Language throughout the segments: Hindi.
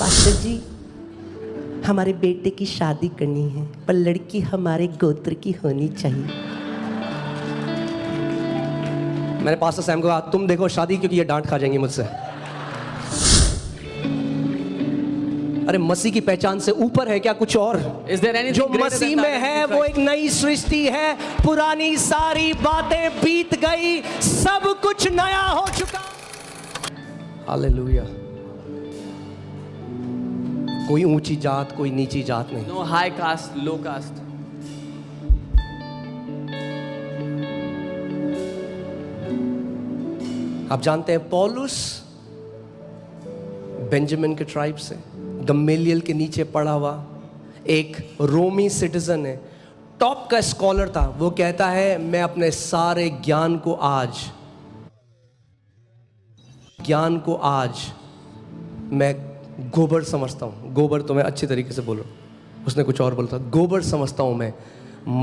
पास्टर जी, हमारे बेटे की शादी करनी है, पर लड़की हमारे गोत्र की होनी चाहिए। मैंने पास्टर सैम को कहा तुम देखो शादी, क्योंकि ये डांट खा जाएंगी मुझसे। अरे मसीह की पहचान से ऊपर है क्या कुछ और? जो मसीह में है वो एक नई सृष्टि है, पुरानी सारी बातें बीत गई, सब कुछ नया हो चुका। हालेलुया। कोई ऊंची जात कोई नीची जात नहीं। No high caste, low caste. आप जानते हैं पौलुस बेंजामिन के ट्राइब से, गम्मेलियल के नीचे पढ़ा हुआ एक रोमी सिटीजन है, टॉप का स्कॉलर था। वो कहता है मैं अपने सारे ज्ञान को आज मैं गोबर समझता हूँ। गोबर तो मैं अच्छी तरीके से बोलो, उसने कुछ और बोला था। गोबर समझता हूँ मैं,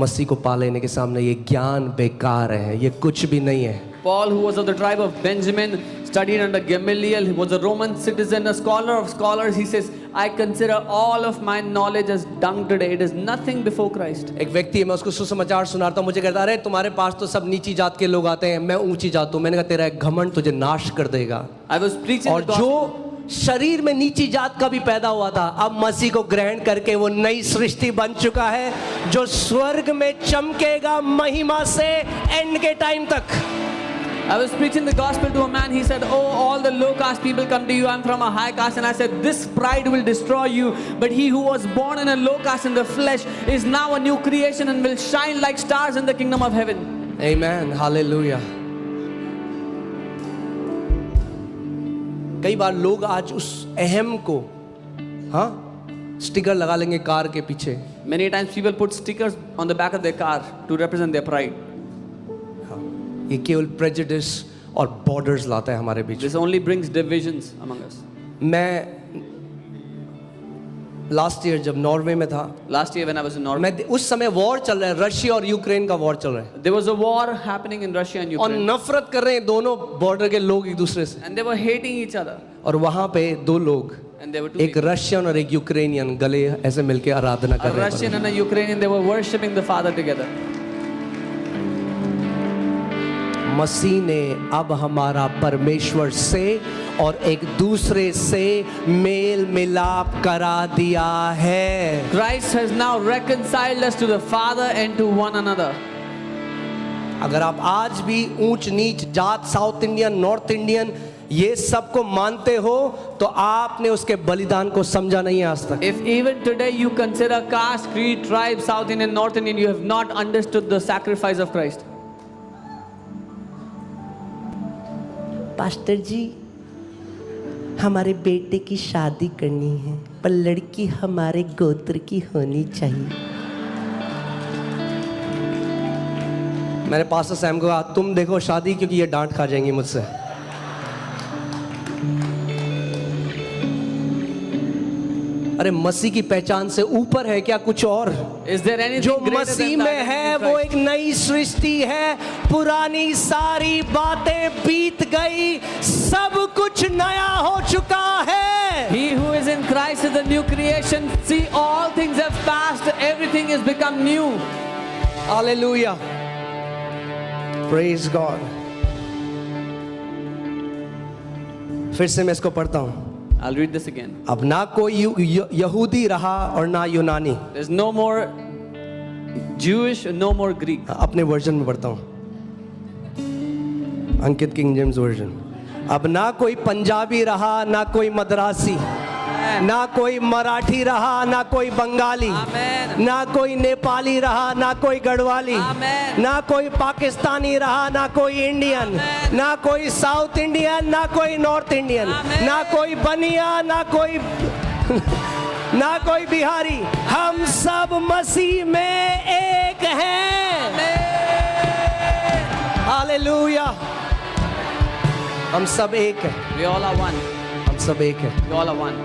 मसीह को पा लेने के सामने ये ज्ञान बेकार है, ये कुछ भी नहीं है। Paul, who was of the tribe of Benjamin, studied under Gamaliel. He was a Roman citizen, a scholar of scholars. He says, I consider all of my knowledge as dung today. It is nothing before Christ. एक व्यक्ति है, मैं उसको सुसमाचार सुनाता हूँ, मुझे कहता अरे तुम्हारे पास तो सब नीची जात के लोग आते हैं, मैं ऊंची जात हूँ। मैंने कहा तेरा एक घमंड तुझे नाश कर देगा। I was preaching और the gospel. जो शरीर में नीची जात का भी पैदा हुआ था, अब मसीह को ग्रहण करके वो नई सृष्टि बन चुका है, जो स्वर्ग में चमकेगा महिमा से एंड के टाइम तक। I was preaching the gospel to a man. He said, oh, all the low caste people come to you. I'm from a high caste. And I said, this pride will destroy you. But he who was born in a low caste in the flesh is now a new creation and will shine like stars in the kingdom of heaven. Amen. Hallelujah. कई बार लोग आज उस अहम को स्टिकर लगा लेंगे कार के पीछे। Many times people put stickers on the back of their car to represent their pride. ये केवल प्रेजुडिस और बॉर्डर्स लाता है हमारे बीच। This only brings divisions among us. मैं लास्ट ईयर जब नॉर्वे में था, Last year when I was in Norway, मैं उस समय वॉर चल रहा है, रशिया और यूक्रेन का वॉर चल रहा है, there was a war happening in Russia and और Ukraine. नफरत कर रहे हैं दोनों बॉर्डर के लोग एक दूसरे से। And they were hating each other. और वहां पे दो लोग, And there were two एक people. रशियन और एक यूक्रेनियन, गले ऐसे मिलके आराधना कर A रहे Russian हैं। and a Ukrainian, they were worshipping the Father together. मसीह ने अब हमारा परमेश्वर से और एक दूसरे से मेल मिलाप करा दिया है। Christ has now reconciled us to the Father and to one another. अगर आप आज भी ऊंच नीच जात, साउथ इंडियन, नॉर्थ इंडियन, ये सब को मानते हो तो आपने उसके बलिदान को समझा नहीं है आज तक। If even today you consider caste, creed, tribe, South Indian, North Indian, you have not understood the sacrifice of Christ. Pastor ji, हमारे बेटे की शादी करनी है, पर लड़की हमारे गोत्र की होनी चाहिए। मैंने पास्टर सैम को कहा तुम देखो शादी, क्योंकि ये डांट खा जाएंगी मुझसे। अरे मसीह की पहचान से ऊपर है क्या कुछ और? Is there anything जो greater मसीह than में that है in वो Christ? एक नई सृष्टि है, पुरानी सारी बातें बीत गई, सब कुछ नया हो चुका है। He who is in Christ is a new creation. See, all things have passed. Everything has become new. Hallelujah. Praise God. फिर से मैं इसको पढ़ता हूँ। I'll read this again. अब ना कोई यहूदी रहा और ना यूनानी। There's no more Jewish, no more Greek. अपने वर्जन में पढ़ता हूँ, अंकित किंग जेम्स वर्जन। अब ना कोई पंजाबी रहा ना कोई मद्रासी, ना कोई मराठी रहा ना कोई बंगाली, Amen. ना कोई नेपाली रहा ना कोई गढ़वाली, Amen. ना कोई पाकिस्तानी रहा ना कोई इंडियन, Amen. ना कोई साउथ इंडियन ना कोई नॉर्थ इंडियन, Amen. ना कोई बनिया ना कोई ना कोई बिहारी, हम सब मसीह में एक हैं। हालेलुया। हम सब एक हैं, We all are one. हम सब एक हैं। We all are one.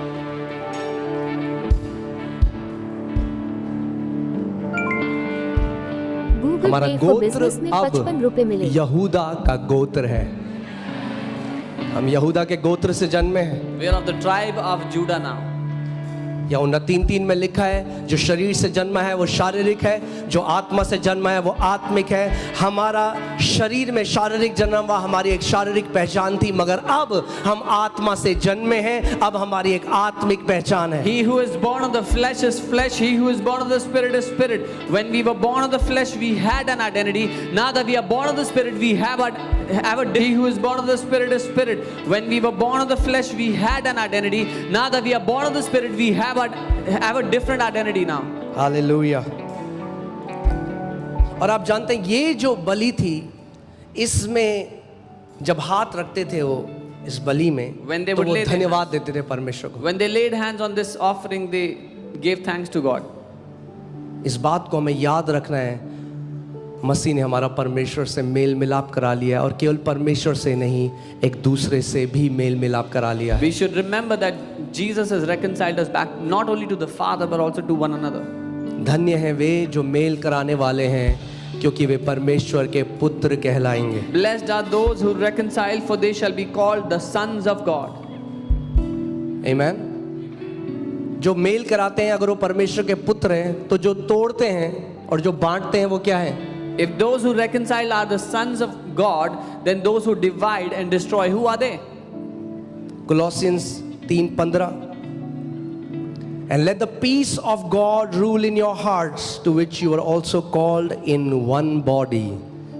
हमारा Google Pay for गोत्र Business में 55 रुपए अब मिले। यहूदा का गोत्र है। हम यहूदा के गोत्र से जन्मे हैं। We are of the tribe of Judah now. या 29:3 में लिखा है, जो शरीर से जन्मा है वो शारीरिक है, जो आत्मा से जन्मा है वो आत्मिक है। हमारा शरीर में शारीरिक जन्म हुआ, हमारी एक शारीरिक पहचान थी, मगर अब हम आत्मा से जन्मे हैं, अब हमारी एक आत्मिक पहचान है। He who is born of the flesh is flesh. He who is born of the spirit is spirit. When we were born of the flesh, we had an identity. Now that we are born of the spirit, we have a He who is born of the spirit is spirit. When we were born of the flesh, we had an identity. Now that we are born of the spirit, we have a different identity now. Hallelujah. और आप जानते हैं ये जो बलि थी, इसमें जब हाथ रखते थे वो इस बलि में, When they तो would वो lay their धन्यवाद देते थे परमेश्वर को। When they laid hands on this offering, they gave thanks to God. इस बात को हमें याद रखना है, मसीह ने हमारा परमेश्वर से मेल मिलाप करा लिया, और केवल परमेश्वर से नहीं, एक दूसरे से भी मेल मिलाप करा लिया है। We should remember that Jesus has reconciled us back not only to the Father but also to one another. धन्य हैं वे जो मेल कराने वाले हैं, क्योंकि वे परमेश्वर के पुत्र कहलाएंगे। Blessed are those who reconcile, for they shall be called the sons of God. आमीन। जो मेल कराते हैं, अगर वो परमेश्वर के पुत्र हैं, तो जो तोड़ते हैं और जो बांटते हैं वो क्या है? If those who reconcile are the sons of God, then those who divide and destroy, who are they? Colossians 3:15, and let the peace of God rule in your hearts, to which you are also called in one body,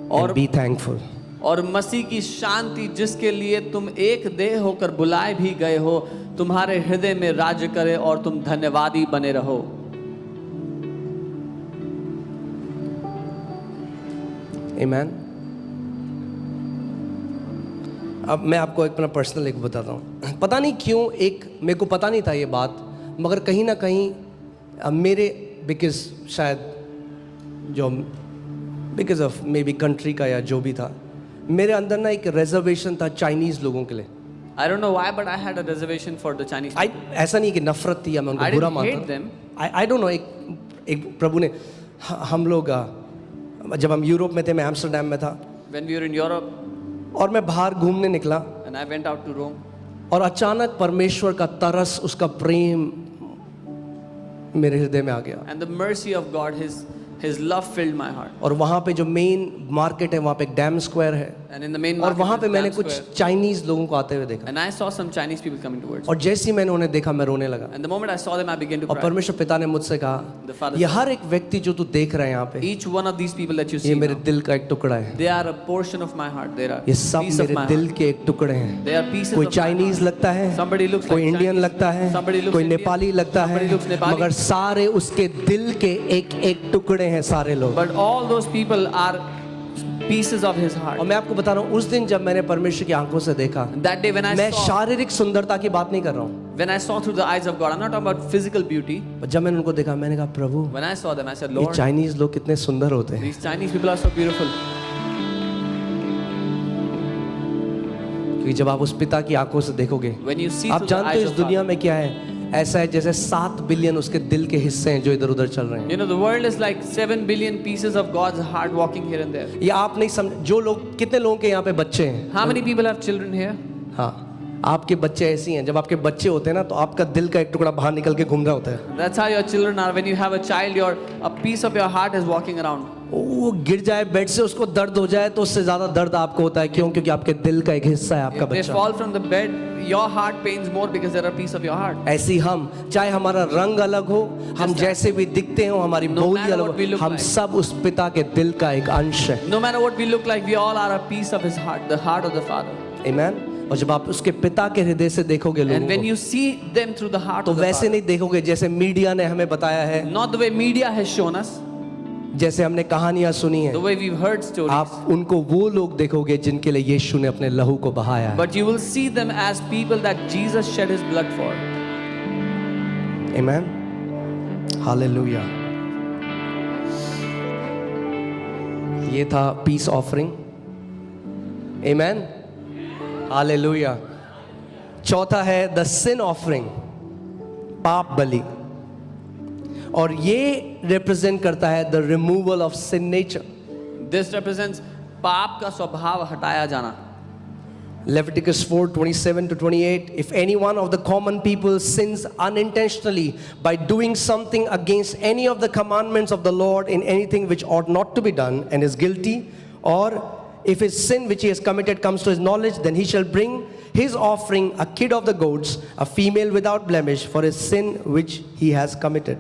and be thankful. और मसीह की शांति, जिसके लिए तुम एक देह होकर बुलाए भी गए हो, तुम्हारे हृदय में राज्य करे, और तुम धन्यवादी बने रहो। आमीन। अब मैं आपको एक अपना पर्सनल एक बताता हूँ। पता नहीं क्यों, मेरे को पता नहीं था ये बात, मगर कहीं ना कहीं मेरे because of may be country का या जो भी था, मेरे अंदर ना एक रिजर्वेशन था चाइनीज़ लोगों के लिए। I don't know why, but I had a reservation for the Chinese people. ऐसा नहीं कि नफरत थी या मैं उनको I बुरा didn't hate मानता। them. आई डोंट नो, एक प्रभु ने हम लोग जब हम यूरोप में थे, मैं एम्स्टरडैम में था, When we were in Europe और मैं बाहर घूमने निकला, and I went out to Rome, और अचानक परमेश्वर का तरस, उसका प्रेम मेरे हृदय में आ गया। and the mercy of God, His love filled my heart. और वहाँ पे जो मेन मार्केट है, वहाँ पे एक डैम स्क्वायर है, And in the main और market, वहाँ पे is मैंने Dam कुछ Square. चाइनीज लोगों को आते हुए देखा, And I saw some Chinese people coming towards me. और जैसे ही मैंने उन्हें देखा, मैं रोने लगा। And the moment I saw them, I began to और cry. परमेश्वर पिता ने मुझसे The कहा, Father ये said, हर एक व्यक्ति जो तू देख रहा है यहाँ पे, Each one of these people that you ये see मेरे now, दिल का एक टुकड़ा है। they are a portion of my heart. They are ये सब piece of मेरे my दिल heart. के एक टुकड़े हैं। They are pieces कोई of my चाइनीज heart. लगता है, Somebody looks कोई like इंडियन Chinese. लगता है, Somebody looks कोई Indian. नेपाली लगता है, Somebody looks Nepali. मगर सारे उसके दिल के एक एक टुकड़े हैं सारे लोग। But all those people are pieces of His heart. और मैं आपको बता रहा हूँ, उस दिन जब मैंने परमेश्वर की आंखों से देखा, That day when I मैं saw, शारीरिक सुंदरता की बात नहीं कर रहा हूँ, when I saw through the eyes of God, I'm not talking about physical beauty. जब मैंने उनको देखा, मैंने कहा प्रभु, When I saw them, I said, ये Lord, चाइनीज लोग कितने सुंदर होते हैं। these Chinese people are so beautiful. क्योंकि जब आप उस पिता की आंखों से देखोगे, When you see आप through the जानते eyes हो इस of दुनिया God. में क्या है, ऐसा है जैसे 7 बिलियन उसके दिल के हिस्से हैं जो इधर उधर चल रहे हैं। You know, the world is like 7 billion pieces of God's heart walking here and there. ये आप नहीं समझ, जो लोग, कितने लोगों के यहाँ पे बच्चे हैं, How many people have children here? हाँ, आपके बच्चे ऐसी हैं, जब आपके बच्चे होते हैं ना, तो आपका दिल का एक टुकड़ा बाहर निकल के घूम रहा होता है। That's how your children are. When you have a child, a piece of your heart is walking around. वो गिर जाए बेड से, उसको दर्द हो जाए, तो उससे ज्यादा दर्द आपको होता है। क्यों? क्योंकि आपके दिल का एक हिस्सा है आपका If they बच्चा। fall from the bed, your heart pains more because they're a piece of your heart. ऐसे ही हम, चाहे हमारा रंग अलग हो, हम जैसे भी दिखते हो, हमारी No बोली matter अलग what we हो, look हम like. सब उस पिता के दिल का एक अंश है। No matter what we look like, we all are a piece of His heart, the heart of the Father. आमीन। और जब आप उसके पिता के हृदय से देखोगे And लोगों when को, you see them through the heart तो of the वैसे Father, नहीं देखोगे जैसे मीडिया ने हमें बताया है, not the way media has shown us, जैसे हमने कहानियां सुनी the है। way we've heard stories, आप उनको वो लोग देखोगे जिनके लिए यीशु ने अपने लहू को बहाया है। but you will see them as people that Jesus shed His blood for. आमीन। हालेलुया। ये था पीस ऑफरिंग। आमीन। हालेलुया। चौथा है द सिन ऑफरिंग, पाप बलि, और ये रिप्रेजेंट करता है the removal of sin nature. This represents पाप का स्वभाव हटाया जाना। Leviticus 4:27 to 28. If any one of the common people sins unintentionally by doing something against any of the commandments of the Lord in anything which ought not to be done and is guilty, or if his sin which he has committed comes to his knowledge, then he shall bring his offering, a kid of the goats, a female without blemish, for his sin which he has committed.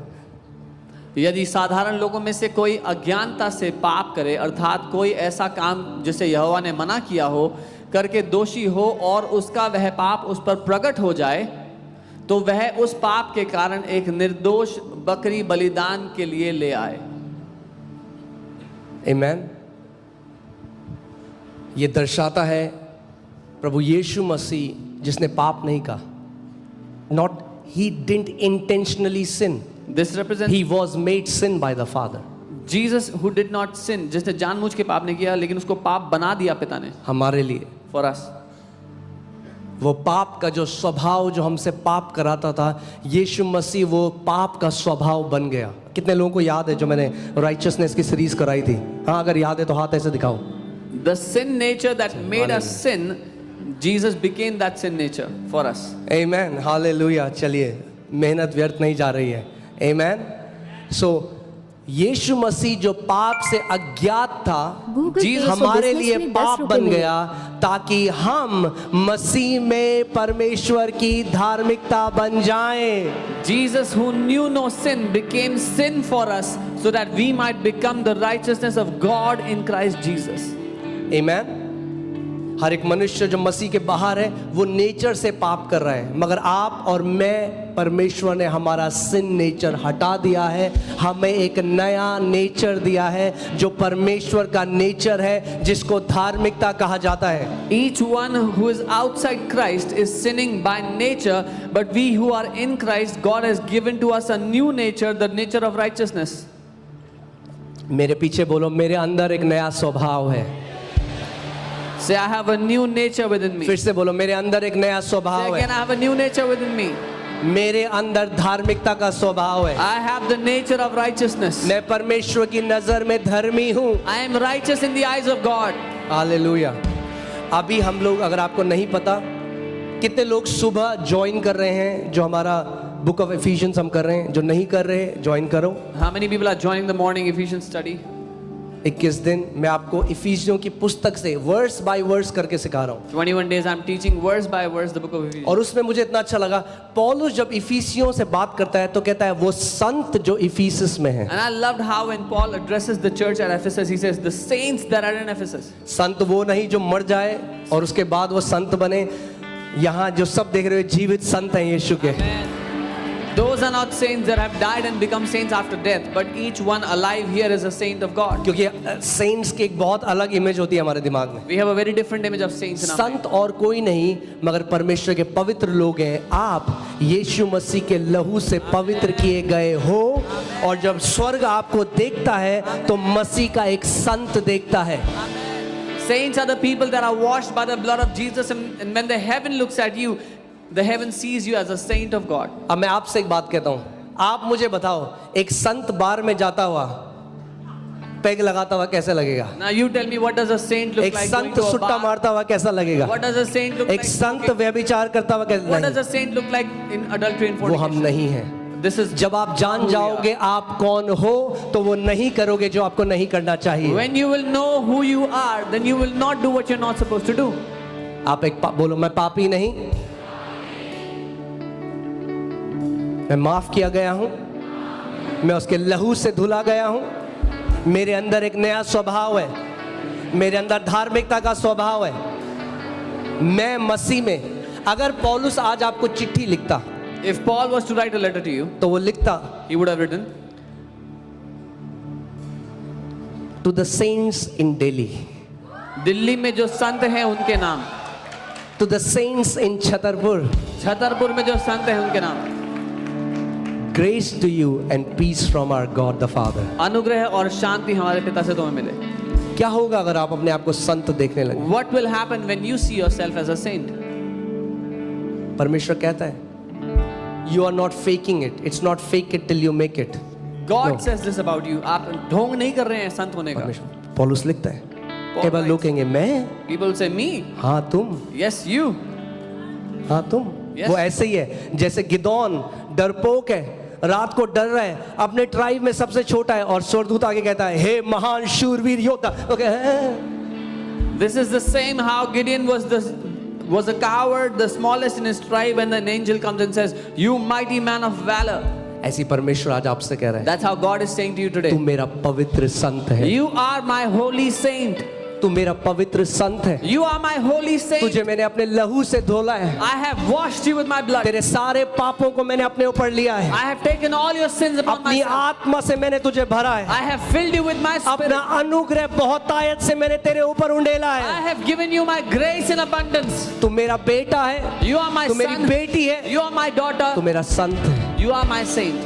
यदि साधारण लोगों में से कोई अज्ञानता से पाप करे, अर्थात कोई ऐसा काम जिसे यहोवा ने मना किया हो करके दोषी हो और उसका वह पाप उस पर प्रकट हो जाए, तो वह उस पाप के कारण एक निर्दोष बकरी बलिदान के लिए ले आए। Amen. ये दर्शाता है प्रभु यीशु मसीह जिसने पाप नहीं कहा. Not he didn't intentionally sin. This represents He was made sin by the Father. Jesus who did not sin, जिसने जानबूझ के पाप नहीं किया लेकिन उसको पाप बना दिया पिता ने, हमारे लिए. for us. वो पाप का जो स्वभाव जो हमसे पाप कराता था, यीशु मसीह वो पाप का स्वभाव बन गया. कितने लोगों को याद है जो मैंने राइचसनेस की सीरीज कराई थी? हाँ, अगर याद है तो हाथ ऐसे दिखाओ. The sin nature that made us sin, Jesus became that sin nature for us. Amen. Hallelujah. चलिए, मेहनत व्यर्थ नहीं जा रही है. Amen. So यीशु मसीह जो पाप से अज्ञात था, Jesus हमारे लिए में 10 पाप रुपए बन मिले। गया ताकि हम मसीह में परमेश्वर की धार्मिकता बन जाएं. Jesus who knew no sin became sin for us so that we might become the righteousness of God in Christ Jesus. Amen. हर एक मनुष्य जो मसीह के बाहर है वो नेचर से पाप कर रहा है, मगर आप और मैं, परमेश्वर ने हमारा सिन नेचर हटा दिया है, हमें एक नया नेचर दिया है जो परमेश्वर का नेचर है, जिसको धार्मिकता कहा जाता है. Each one who is outside Christ is sinning by nature, but we who are in Christ, God has given to us a new nature, the nature of righteousness. मेरे पीछे बोलो, मेरे अंदर एक नया स्वभाव है. Say, I have a new nature within me. फिर से बोलो, मेरे अंदर एक नया Say स्वभाव again, है. I have a new nature within me. मेरे अंदर धार्मिकता का स्वभाव है. I have the nature of righteousness. मैं परमेश्वर की नजर में धर्मी हूँ. I am righteous in the eyes of God. Hallelujah. अभी हम लोग, अगर आपको नहीं पता, कितने लोग सुबह ज्वाइन कर रहे हैं जो हमारा बुक ऑफ एफिशियंस हम कर रहे हैं, जो नहीं कर रहे ज्वाइन करो. How many people are joining the morning Ephesians study? 21 दिन मैं आपको इफिसियों की पुस्तक से वर्स बाय वर्स करके सिखा रहा हूँ. 21 days I'm teaching verse by verse the book of Ephesians. और उसमें मुझे इतना अच्छा लगा, पौलुस जब इफिसियों से बात करता है तो कहता है वो संत जो इफिसस में है. And I loved how when Paul addresses the church at Ephesus, he says, the saints that are in Ephesus. संत वो नहीं जो मर जाए और उसके बाद वो संत बने. यहाँ जो सब देख रहे हो जीवित संत हैं यीशु के. Those are not saints that have died and become saints after death, but each one alive here is a saint of God. क्योंकि सेंट्स की एक बहुत अलग इमेज होती है हमारे दिमाग में. We have a very different image of saints in our mind. संत और कोई नहीं मगर परमेश्वर के पवित्र लोग हैं. आप यीशु मसीह के लहू से पवित्र किए गए हो, और जब स्वर्ग आपको देखता है तो मसीह का एक संत देखता है. Saints are the people that are washed by the blood of Jesus, and when the heaven looks at you, the heaven sees you as a saint of God. अब मैं आपसे एक बात कहता हूँ, आप मुझे बताओ, एक संत बार में जाता हुआ पैग लगाता हुआ कैसा लगेगा? Now you tell me, what does a saint look एक like? Sant going to a Sutta bar? मारता हुआ कैसा लगेगा? What does a saint look एक like? संत व्यभिचार करता हुआ कैसा What does लगेगा? a saint look like in adultery and वो हम fornication? नहीं हैं. This is जब आप जान जाओगे आप कौन हो तो वो नहीं करोगे जो आपको नहीं करना चाहिए. when you will know who you are, then you will not do what you're not supposed to do. आप एक बोलो, मैं पापी नहीं, मैं माफ किया गया हूं, मैं उसके लहू से धुला गया हूं, मेरे अंदर एक नया स्वभाव है, मेरे अंदर धार्मिकता का स्वभाव है, मैं मसीह में. अगर पौलुस आज आपको चिट्ठी लिखता If Paul was to write a letter to you, तो वो लिखता, he would have written, to the saints in Delhi, Delhi में जो संत हैं उनके नाम, to the saints in Chhatarpur, Chhatarpur में जो संत हैं उनके नाम. Grace to you and peace from our God the Father. अनुग्रह और शांति हमारे पिता से तुम्हें मिले. क्या होगा अगर आप अपने आप को संत देखने लगे? What will happen when you see yourself as a saint? परमेश्वर कहता है, you are not faking it. It's not fake it till you make it. God No. says this about you. आप ढोंग नहीं कर रहे हैं संत होने का. परमेश्वर, पौलुस लिखता है, एक बार लोग Paul कहेंगे मैं, writes, people say, me. हाँ तुम, Yes, you. हाँ तुम। Yes. वो ऐसे ही है जैसे गिदोन डरपोक है, रात को डर रहा है, अपने ट्राइब में सबसे छोटा है, और स्वर्गदूत आगे कहता है हे महान शूरवीर योद्धा, तो This is the same how Gideon was a coward, the smallest in his tribe, and an angel comes and says, you mighty man of valor. ऐसी परमेश्वर आज आपसे कह रहा है, That's how God is saying to you तू today. मेरा पवित्र संत है, You are my holy saint. तू मेरा पवित्र संत है, You are my holy saint. तुझे मैंने अपने लहू से धोला है, I have washed you with my blood. तेरे सारे पापों को मैंने अपने ऊपर लिया है, I have taken all your sins upon अपनी myself. आत्मा से मैंने तुझे भरा है, I have filled you with my अपना spirit. अनुग्रह बहुत आयत से मैंने तेरे ऊपर उंडेला I है, have given you my grace in abundance. तू मेरा बेटा है, You are my तू मेरी son. बेटी है, You are my तू daughter. मेरा संत है। You are my saint.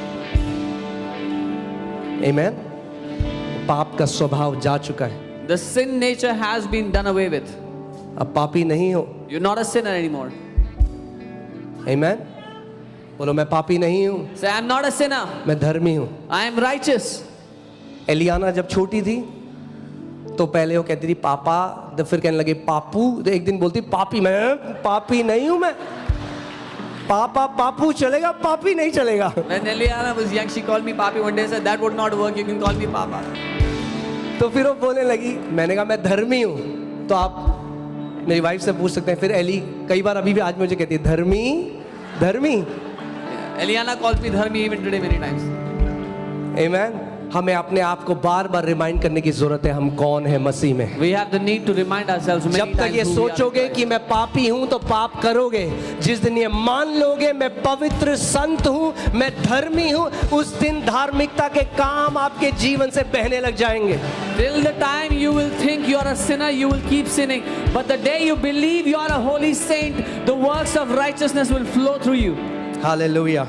आमीन। पाप का स्वभाव जा चुका है, The sin nature has been done away with. अब पापी नहीं हो। You're not a sinner anymore. आमीन। बोलो मैं पापी नहीं हूँ, Say, I'm not a sinner. मैं धर्मी हूँ। I am righteous. एलियाना जब छोटी थी तो पहले वो कहती थी पापा, तो फिर कहने लगे पापू, तो एक दिन बोलती पापी, मैं पापी नहीं हूँ, मैं पापा पापू चलेगा, पापी नहीं चलेगा। When Eliana was young, she called me Papi. One day said, that would not work. You can call me Papa. तो फिर वो बोलने लगी, मैंने कहा मैं धर्मी हूँ। तो आप मेरी वाइफ से पूछ सकते हैं, फिर एली कई बार अभी भी आज मुझे कहती है धर्मी धर्मी। Eliana calls me Dharmi even today many times. आमीन। हमें अपने आप को बार बार रिमाइंड करने की जरूरत है हम कौन है मसीह में। We have the need to remind ourselves many जब तक times ये who we are in सोचोगे Christ. कि मैं पापी हूं तो पाप करोगे, जिस दिन ये मान लोगे मैं पवित्र संत हूं, मैं धर्मी हूं, उस दिन धार्मिकता के काम आपके जीवन से बहने लग जाएंगे। Till the time you will think you are a sinner, you will keep sinning. But the day you believe you are a holy saint, the works of righteousness will flow through you. Hallelujah.